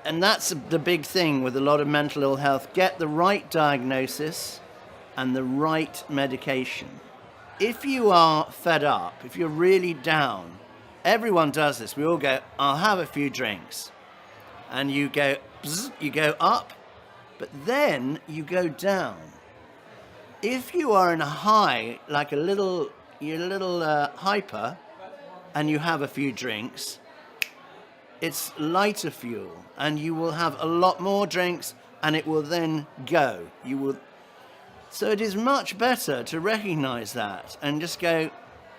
And that's the big thing with a lot of mental ill health. Get the right diagnosis and the right medication. If you are fed up, if you're really down, everyone does this. We all go, I'll have a few drinks. And you go, bzz, you go up, but then you go down. If you are in a high, like you're a little hyper, and you have a few drinks, it's lighter fuel, and you will have a lot more drinks, and it will then go. So it is much better to recognize that and just go,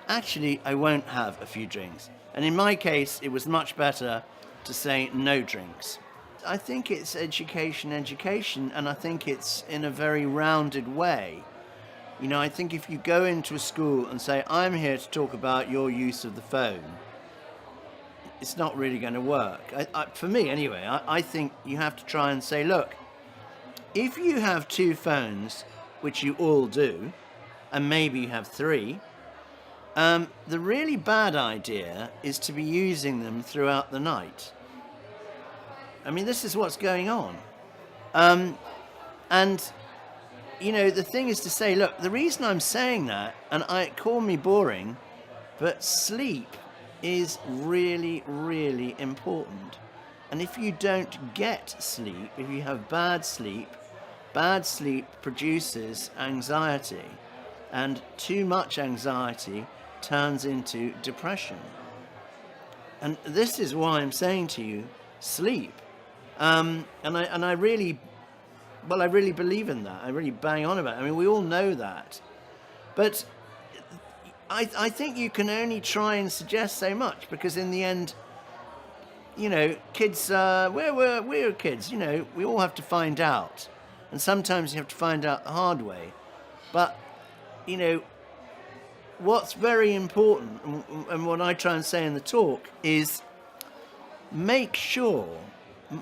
actually, I won't have a few drinks. And in my case, it was much better to say no drinks. I think it's education, and I think it's in a very rounded way. You know, I think if you go into a school and say, I'm here to talk about your use of the phone, it's not really going to work. For me, anyway, I think you have to try and say, look, if you have 2 phones, which you all do, and maybe you have 3, the really bad idea is to be using them throughout the night. I mean, this is what's going on. And, you know, the thing is to say, look, the reason I'm saying that, and call me boring, but sleep is really, really important. And if you don't get sleep, if you have bad sleep produces anxiety, and too much anxiety turns into depression. And this is why I'm saying to you, sleep. And I really believe in that. I really bang on about it. I mean, we all know that. But I think you can only try and suggest so much, because in the end, you know, kids, we're kids, you know, we all have to find out. And sometimes you have to find out the hard way. But, you know, what's very important, and what I try and say in the talk, is make sure,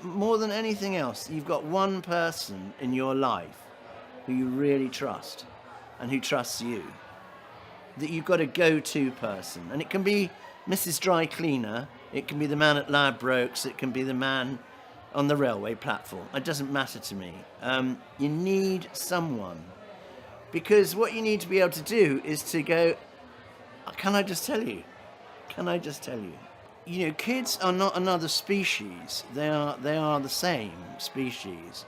more than anything else, you've got one person in your life who you really trust and who trusts you. That you've got a go-to person. And it can be Mrs. Dry Cleaner, it can be the man at Ladbrokes, it can be the man on the railway platform. It doesn't matter to me. You need someone. Because what you need to be able to do is to go, can I just tell you? Can I just tell you? You know, kids are not another species. They are the same species.